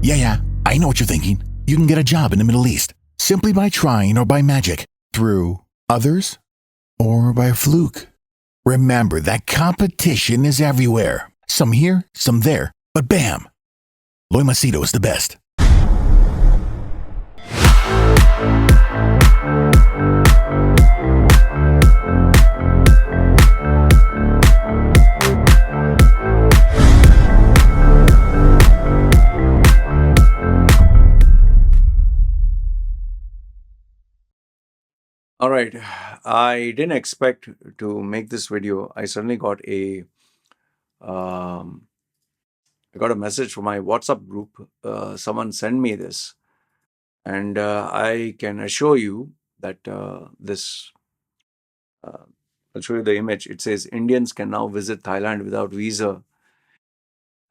Yeah, I know what you're thinking. You can get a job in the Middle East simply by trying or by magic, through others or by fluke. Remember that competition is everywhere. Some here, some there, but bam! Loy Machedo is the best. All right, I didn't expect to make this video. I suddenly got um, I got a message from my WhatsApp group. Someone sent me this, and I can assure you that this. I'll show you the image. It says Indians can now visit Thailand without visa.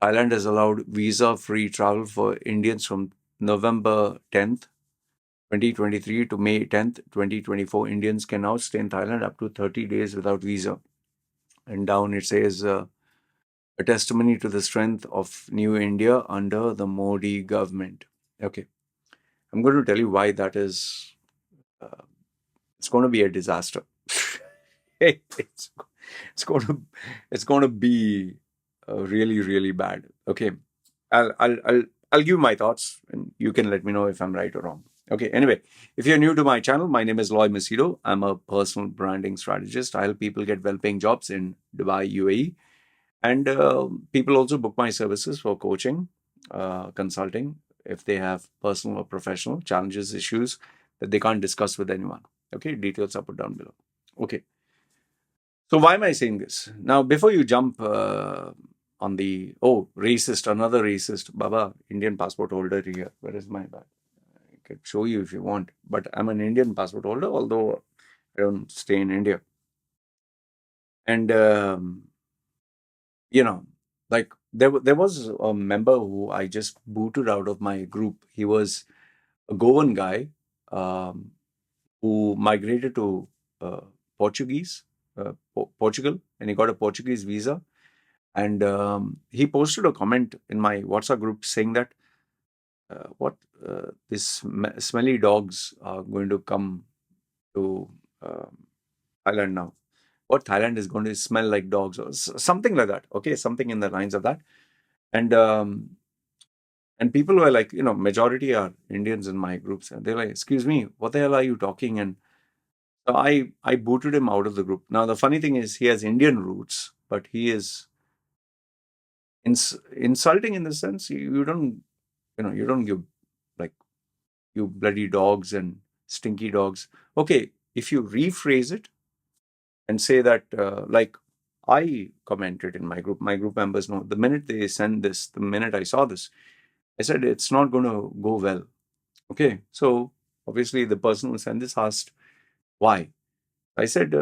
Thailand has allowed visa-free travel for Indians from November 10th, 2023 to May 10th, 2024. Indians can now stay in Thailand up to 30 days without visa. And down it says a testimony to the strength of New India under the Modi government. Okay, I'm going to tell you why that is. Uh, it's going to be a disaster. it's it's going to it's going to be really bad. Okay, I'll give you my thoughts, and you can let me know if I'm right or wrong. Okay. Anyway, if you're new to my channel, my name is Loy Machedo. I'm a personal branding strategist. I help people get well-paying jobs in Dubai, UAE. And people also book my services for coaching, consulting, if they have personal or professional challenges, issues that they can't discuss with anyone. Okay, details are put down below. Okay, so why am I saying this? Now, before you jump on the, oh, racist, another racist, Baba, Indian passport holder here. Where is my bag? I could show you if you want, but I'm an Indian passport holder, although I don't stay in India. And like there was a member who I just booted out of my group. He was a Goan guy um, who migrated to Portuguese, Portugal, and he got a Portuguese visa. And he posted a comment in my WhatsApp group saying that what these smelly dogs are going to come to Thailand now. What Thailand is going to smell like dogs or something like that. Okay, something in the lines of that. And people were like, majority are Indians in my groups, and they're like, "Excuse me, what the hell are you talking?" And so I booted him out of the group. Now the funny thing is, he has Indian roots, but he is insulting in the sense you don't you don't give like you bloody dogs and stinky dogs. Okay, if you rephrase it and say that like I commented in my group members know the minute they send this, the minute I saw this, I said it's not going to go well. Okay, so obviously the person who sent this asked why. I said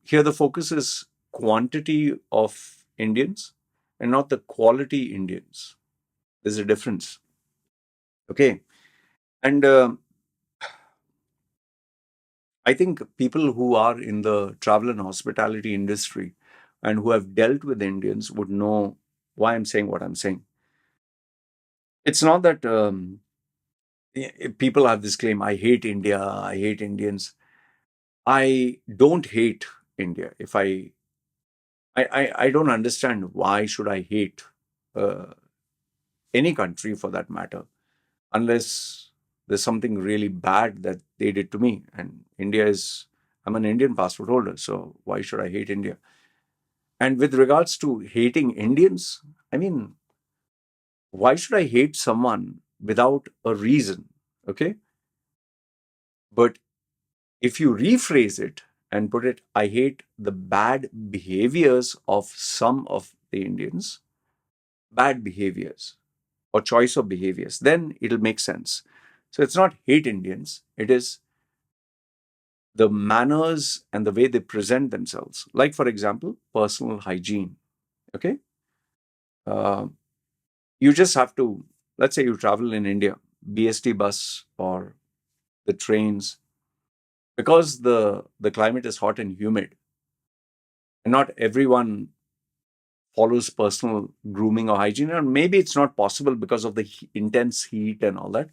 here the focus is quantity of Indians and not the quality Indians. There's a difference. Okay, and I think people who are in the travel and hospitality industry and who have dealt with Indians would know why I'm saying what I'm saying. It's not that people have this claim, I hate India, I hate Indians. I don't hate India. If I don't understand why should I hate uh, any country for that matter, unless there's something really bad that they did to me. And I'm an Indian passport holder, so why should I hate India? And with regards to hating Indians, I mean, why should I hate someone without a reason? Okay. But if you rephrase it and put it, I hate the bad behaviors of some of the Indians, bad behaviors or choice of behaviors, then it'll make sense. So it's not hate Indians, it is the manners and the way they present themselves. Like, for example, personal hygiene. Okay. Uh, you just have to, let's say you travel in India, BST bus or the trains, because the climate is hot and humid, and not everyone follows personal grooming or hygiene, or maybe it's not possible because of the intense heat and all that.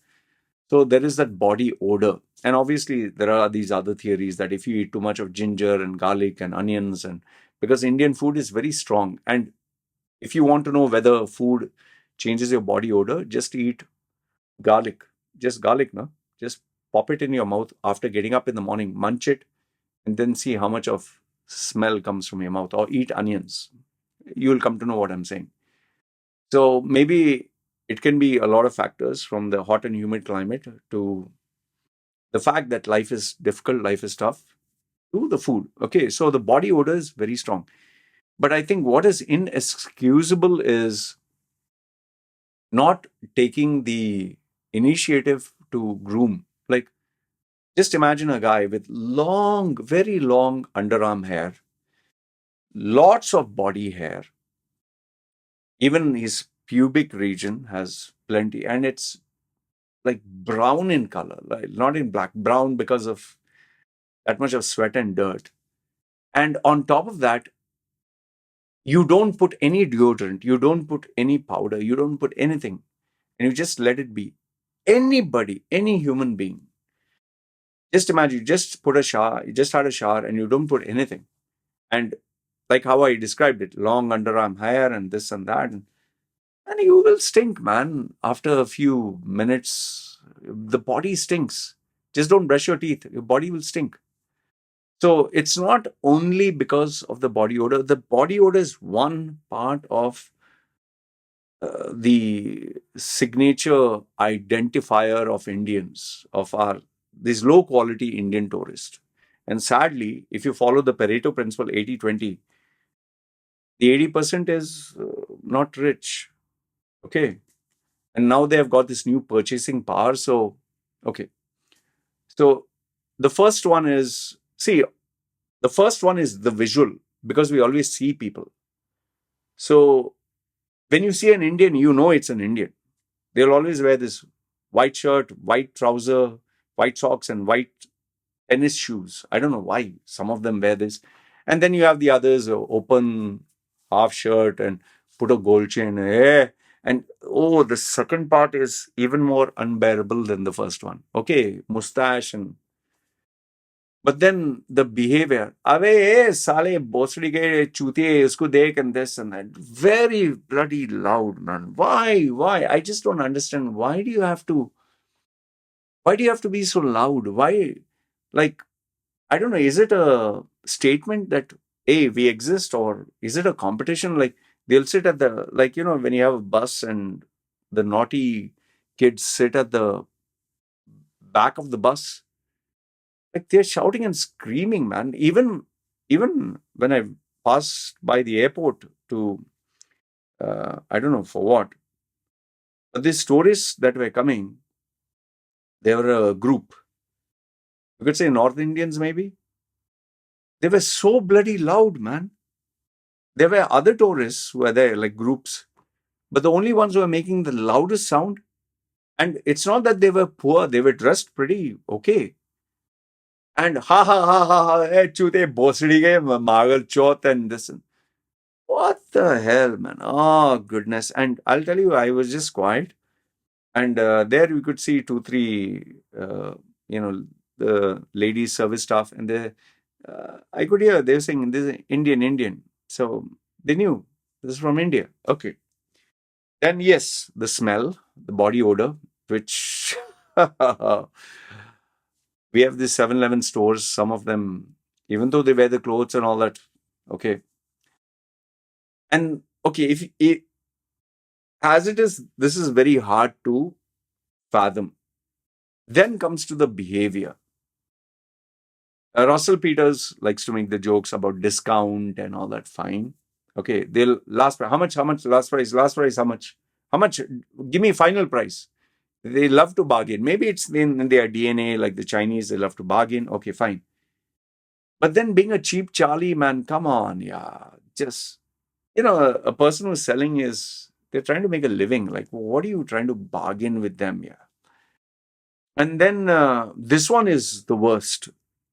So there is that body odor. And obviously, there are these other theories that if you eat too much of ginger and garlic and onions, and because Indian food is very strong, and if you want to know whether food changes your body odor, just eat garlic. Just garlic, no? Just pop it in your mouth after getting up in the morning, munch it, and then see how much of smell comes from your mouth. Or eat onions. You will come to know what I'm saying. So maybe it can be a lot of factors, from the hot and humid climate to the fact that life is difficult, life is tough, to the food. Okay, so the body odor is very strong. But I think what is inexcusable is not taking the initiative to groom. Like, just imagine a guy with long, very long underarm hair, lots of body hair, even his pubic region has plenty, and it's like brown in color, like not in black, brown because of that much of sweat and dirt. And on top of that, you don't put any deodorant, you don't put any powder, you don't put anything, and you just let it be. Anybody, any human being, just imagine, you just put a shower, you just had a shower and you don't put anything. And like how I described it, long underarm hair and this and that, and you will stink, man. After a few minutes, the body stinks. Just don't brush your teeth, your body will stink. So it's not only because of the body odor. The body odor is one part of the signature identifier of Indians, of our these low quality Indian tourists. And sadly, if you follow the Pareto principle 80-20, the 80% is not rich. Okay. And now they have got this new purchasing power. So, okay. So the first one is, see, the first one is the visual, because we always see people. So when you see an Indian, you know it's an Indian. They'll always wear this white shirt, white trouser, white socks, and white tennis shoes. I don't know why some of them wear this. And then you have the others, open half shirt and put a gold chain. And oh, the second part is even more unbearable than the first one. Okay, mustache and. But then the behavior, अबे साले भोसड़ी के चूतिए उसको देख, and this and that, very bloody loud, man. Why? I just don't understand. Why do you have to be so loud? Why? Like, I don't know. Is it a statement that, hey, we exist, or is it a competition? Like, they'll sit at the, like, when you have a bus and the naughty kids sit at the back of the bus, like they're shouting and screaming, man. Even when I passed by the airport to, I don't know for what, but these stories that were coming, they were a group. You could say North Indians, maybe. They were so bloody loud, man. There were other tourists who were there, like groups, but the only ones who were making the loudest sound. And it's not that they were poor; they were dressed pretty okay. And ha ha ha ha ha, chute bosri ge magal chot and this. What the hell, man? Oh, goodness. And I'll tell you, I was just quiet. And there you could see 2, 3, the ladies service staff. And I could hear they were saying, this is Indian. So they knew this is from India. Okay. Then, yes, the smell, the body odor, which we have these 7-Eleven stores, some of them, even though they wear the clothes and all that. Okay. And okay, if as it is, this is very hard to fathom. Then comes to the behavior. Russell Peters likes to make the jokes about discount and all that. Fine. Okay, they'll last price. How much? Last price. How much? How much? Give me final price. They love to bargain. Maybe it's in their DNA, like the Chinese, they love to bargain. Okay, fine. But then being a cheap Charlie, man, come on, yeah. Just, a person who's selling they're trying to make a living. Like, what are you trying to bargain with them? Yeah. And then this one is the worst.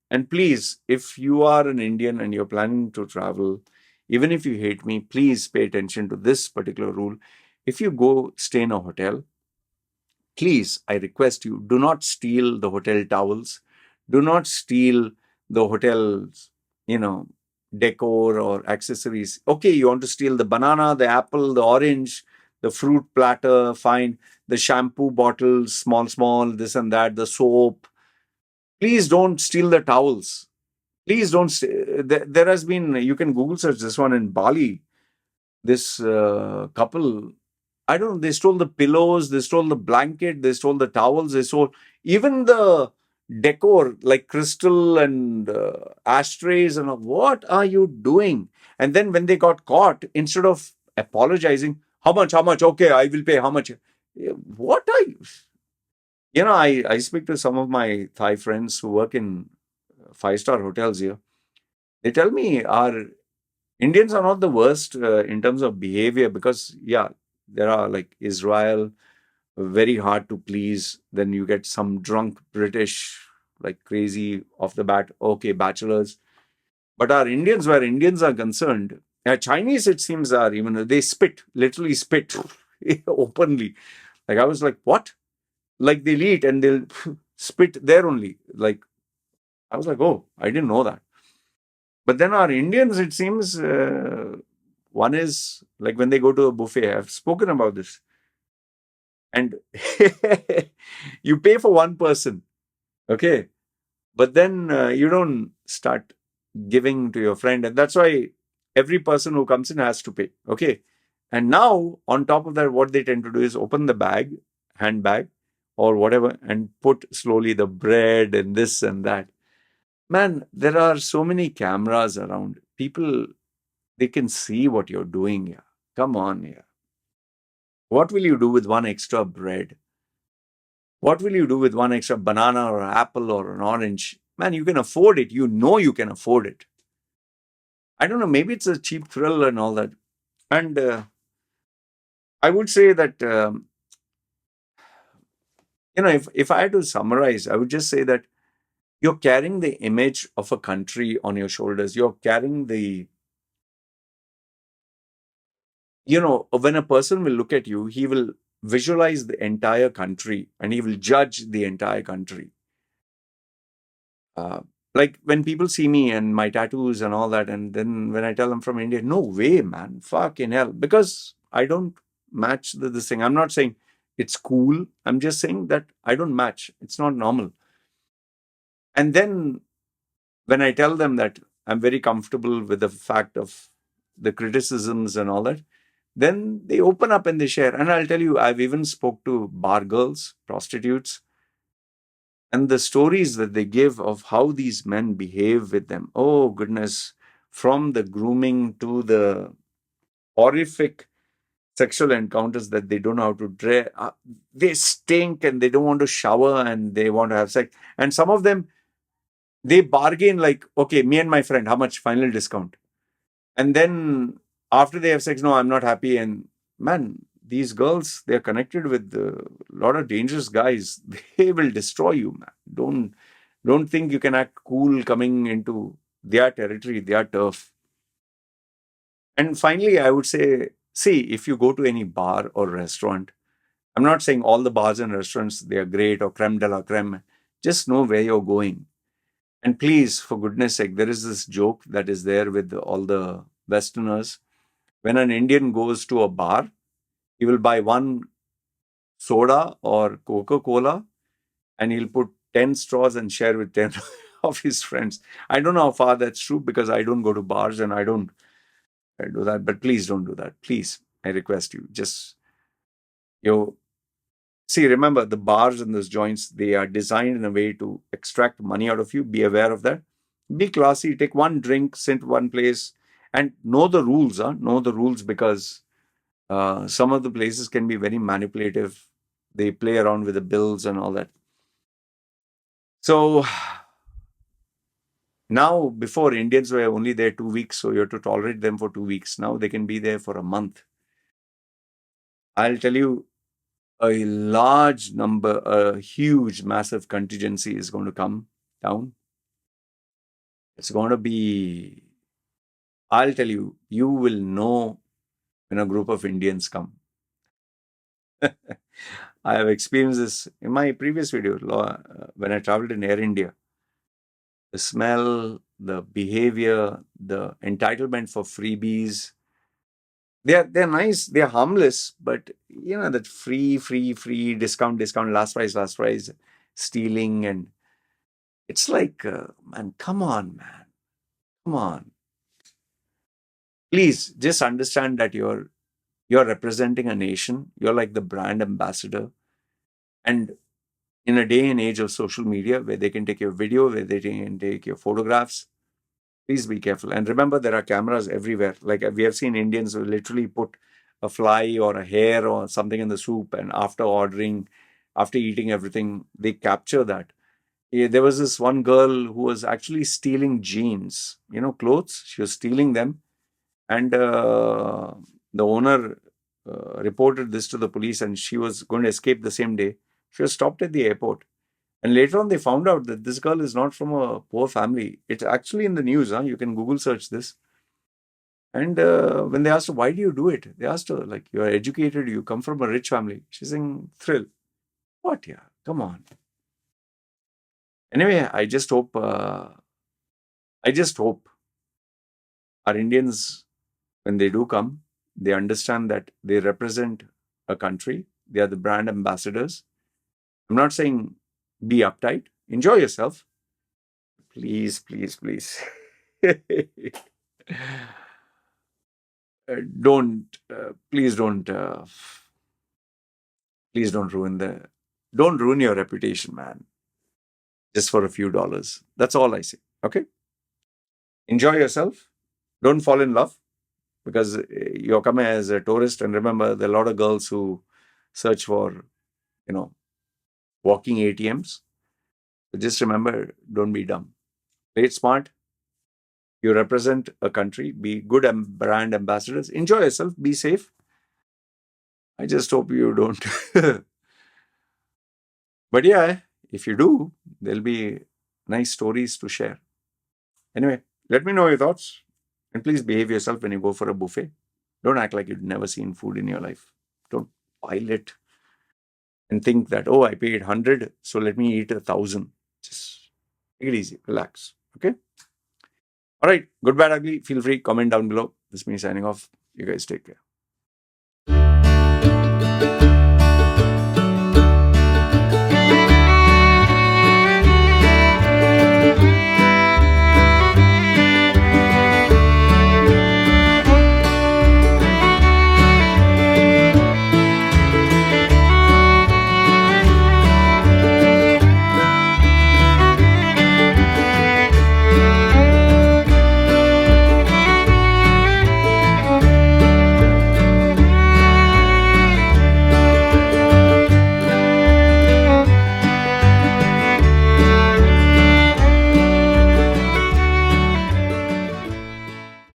And please, if you are an Indian and you're planning to travel, even if you hate me, please pay attention to this particular rule. If you go stay in a hotel, please, I request you, do not steal the hotel towels. Do not steal the hotel's, decor or accessories. Okay, you want to steal the banana, the apple, the orange, the fruit platter, fine. The shampoo bottles, small, this and that, the soap. Please don't steal the towels. Please don't. There has been, you can Google search this one in Bali. This couple, I don't know, they stole the pillows, they stole the blanket, they stole the towels, they stole even the decor like crystal and ashtrays and all. What are you doing? And then when they got caught, instead of apologizing, how much? Okay, I will pay. How much? What are you? I speak to some of my Thai friends who work in five-star hotels here. They tell me our Indians are not the worst in terms of behavior because, yeah, there are like Israel, very hard to please. Then you get some drunk British, like crazy off the bat. Okay, bachelors. But our Indians, where Indians are concerned, Chinese, it seems, are even, they spit, literally spit openly. Like, I was like, what? Like, they'll eat and they'll spit there only. Like, I was like, oh, I didn't know that. But then our Indians, it seems, one is like when they go to a buffet, I've spoken about this. And you pay for one person, okay? But then you don't start giving to your friend. And that's why every person who comes in has to pay, okay? And now, on top of that, what they tend to do is open the bag, handbag, or whatever, and put slowly the bread and this and that. Man, there are so many cameras around. People, they can see what you're doing. Yeah. Come on, yeah. What will you do with one extra bread? What will you do with one extra banana or apple or an orange? Man, you can afford it. You know you can afford it. I don't know. Maybe it's a cheap thrill and all that. And I would say that, if I had to summarize, I would just say that you're carrying the image of a country on your shoulders. You're carrying the, when a person will look at you, he will visualize the entire country and he will judge the entire country. Like when people see me and my tattoos and all that, and then when I tell them from India, no way, man, fucking hell, because I don't match this thing. I'm not saying it's cool. I'm just saying that I don't match. It's not normal. And then when I tell them that I'm very comfortable with the fact of the criticisms and all that, then they open up and they share. And I'll tell you, I've even spoke to bar girls, prostitutes, and the stories that they give of how these men behave with them. Oh, goodness. From the grooming to the horrific sexual encounters that they don't know how to dress. They stink and they don't want to shower and they want to have sex. And some of them, they bargain like, okay, me and my friend, how much final discount? And then after they have sex, no, I'm not happy. And man, these girls, they're connected with a lot of dangerous guys. They will destroy you, man. Don't think you can act cool coming into their territory, their turf. And finally, I would say, see, if you go to any bar or restaurant, I'm not saying all the bars and restaurants, they are great or creme de la creme. Just know where you're going. And please, for goodness sake, there is this joke that is there with all the Westerners. When an Indian goes to a bar, he will buy one soda or Coca-Cola and he'll put 10 straws and share with 10 of his friends. I don't know how far that's true because I don't go to bars and I don't do that. But please don't do that. Please, I request you. Just, see, remember the bars and those joints, they are designed in a way to extract money out of you. Be aware of that. Be classy. Take one drink, sit one place and know the rules. Know the rules because some of the places can be very manipulative. They play around with the bills and all that. So now, before Indians were only there 2 weeks, so you have to tolerate them for 2 weeks. Now they can be there for a month. I'll tell you, a large number, a huge, massive contingency is going to come down. It's going to be I'll tell you, you will know when a group of Indians come. I have experienced this in my previous video when I traveled in Air India. The smell, the behavior, the entitlement for freebies. They're nice, they're harmless, but that free, discount, last price, stealing, and it's like, man, come on, man, come on. Please just understand that you're representing a nation. You're like the brand ambassador, and in a day and age of social media where they can take your video, where they can take your photographs, please be careful. And remember, there are cameras everywhere. Like we have seen Indians who literally put a fly or a hair or something in the soup, and after eating everything, they capture that. Yeah, there was this one girl who was actually stealing jeans, clothes. She was stealing them, and the owner reported this to the police, and she was going to escape the same day. She was stopped at the airport. And later on, they found out that this girl is not from a poor family. It's actually in the news. You can Google search this. And when they asked her, why do you do it? They asked her, like, you are educated, you come from a rich family. She's saying, thrill. What? Yeah, come on. Anyway, I just hope our Indians, when they do come, they understand that they represent a country. They are the brand ambassadors. I'm not saying be uptight. Enjoy yourself. Please, please, please. Please don't ruin your reputation, man, just for a few dollars. That's all I say. Okay? Enjoy yourself. Don't fall in love, because you're coming as a tourist. And remember, there are a lot of girls who search for, walking ATMs. So just remember, don't be dumb. Play it smart. You represent a country. Be good brand ambassadors. Enjoy yourself. Be safe. I just hope you don't. But yeah, if you do, there'll be nice stories to share. Anyway, let me know your thoughts. And please behave yourself when you go for a buffet. Don't act like you've never seen food in your life. Don't pile it and think that, oh, I paid 100, so let me eat 1,000. Just take it easy. Relax. Okay? All right. Good, bad, ugly. Feel free. Comment down below. This is me signing off. You guys take care.